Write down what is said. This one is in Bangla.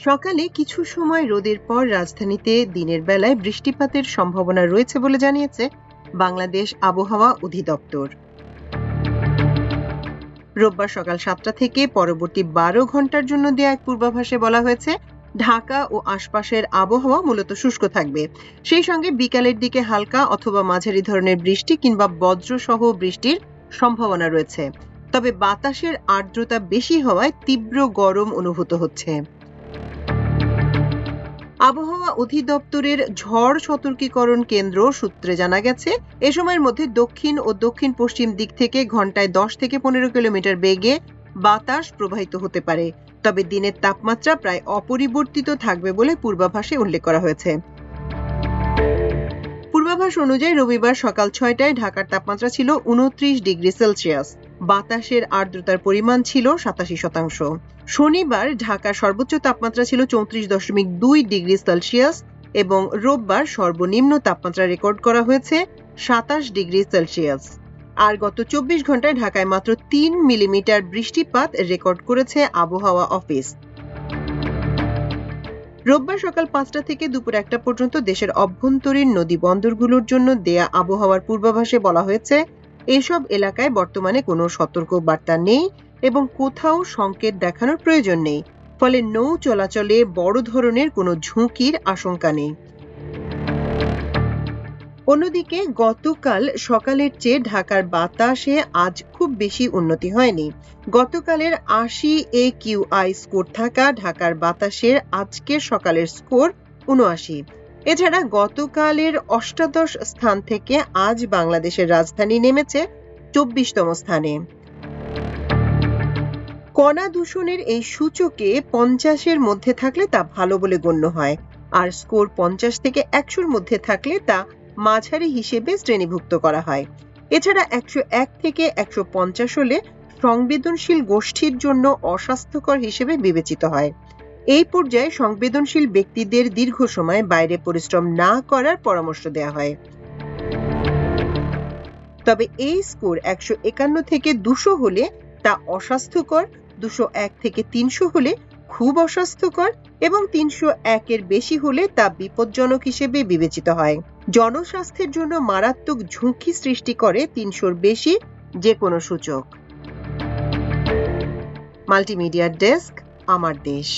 সকালে কিছু সময় রোদের পর রাজধানীতে দিনের বেলায় বৃষ্টিপাতের সম্ভাবনা রয়েছে বলে জানিয়েছে বাংলাদেশ আবহাওয়া অধিদপ্তর। রোববার সকাল 7টা থেকে পরবর্তী 12 ঘন্টার জন্য দেয়া এক পূর্বাভাসে বলা হয়েছে ঢাকা ও আশপাশের আবহাওয়া মূলত শুষ্ক থাকবে। সেই সঙ্গে বিকালের দিকে হালকা অথবা মাঝারি ধরনের বৃষ্টি কিংবা বজ্রসহ বৃষ্টির সম্ভাবনা রয়েছে। তবে বাতাসের আর্দ্রতা বেশি হওয়ায় তীব্র গরম অনুভূত হচ্ছে। আবহাওয়া অধিদপ্তরের ঝড় সতর্কীকরণ কেন্দ্র সূত্রে জানা গেছে, এ সময়ের মধ্যে দক্ষিণ ও দক্ষিণ পশ্চিম দিক থেকে ঘন্টায় 10 থেকে 15 কিলোমিটার বেগে বাতাস প্রবাহিত হতে পারে। তবে দিনের তাপমাত্রা প্রায় অপরিবর্তিত থাকবে বলে পূর্বাভাসে উল্লেখ করা হয়েছে। পূর্বাভাস অনুযায়ী রবিবার সকাল 6টায় ঢাকার তাপমাত্রা ছিল 29 ডিগ্রি সেলসিয়াস, বাতাসের আর্দ্রতার পরিমাণ ছিল 87%। শনিবার ঢাকার সর্বোচ্চ তাপমাত্রা ছিল 34.2 ডিগ্রি সেলসিয়াস এবং রোববার সর্বনিম্ন তাপমাত্রা রেকর্ড করা হয়েছে 27 ডিগ্রি সেলসিয়াস। আর গত 24 ঘন্টায় ঢাকায় মাত্র 3 মিলিমিটার বৃষ্টিপাত রেকর্ড করেছে আবহাওয়া অফিস। রোববার সকাল 5টা থেকে দুপুর 1টা পর্যন্ত দেশের অভ্যন্তরীণ নদী বন্দরগুলোর জন্য দেয়া আবহাওয়ার পূর্বাভাসে বলা হয়েছে এসব এলাকায় বর্তমানে কোনো সতর্ক বার্তা নেই এবং কোথাও সংকেত দেখানোর প্রয়োজন নেই, ফলে নৌ চলাচলে বড় ধরনের কোনো ঝুঁকির আশঙ্কা নেই। অন্যদিকে গতকাল সকালের চেয়ে ঢাকার বাতাসে আজ খুব বেশি উন্নতি হয়নি। গতকালের 80 AQI স্কোর থাকা ঢাকার বাতাসের আজকের সকালের স্কোর 79। এছাড়া গতকালের 88 স্থান থেকে আজ বাংলাদেশের রাজধানী নেমেছে 24তম স্থানে। কণা দূষণের এই সূচকে 50-এর মধ্যে থাকলে তা ভালো বলে গণ্য হয়, আর স্কোর 50 থেকে 100-র মধ্যে থাকলে তা মাঝারি হিসেবে শ্রেণীভুক্ত করা হয়। এছাড়া 101 থেকে 150 হলে সংবেদনশীল গোষ্ঠীর জন্য অস্বাস্থ্যকর হিসেবে বিবেচিত হয়। এই পর্যায়ে সংবেদনশীল ব্যক্তিদের দীর্ঘ সময় বাইরে পরিশ্রম না করার পরামর্শ দেওয়া হয়। তবে এই স্কোর 151 থেকে 200 হলে তা অস্বাস্থ্যকর, 201 থেকে 300 হলে খুব অস্বাস্থ্যকর এবং 301-এর বেশি হলে তা বিপজ্জনক হিসেবে বিবেচিত হয়। জনস্বাস্থ্যের জন্য মারাত্মক ঝুঁকি সৃষ্টি করে 300-র বেশি যে কোনো সূচক। মাল্টিমিডিয়া ডেস্ক, আমার দেশ।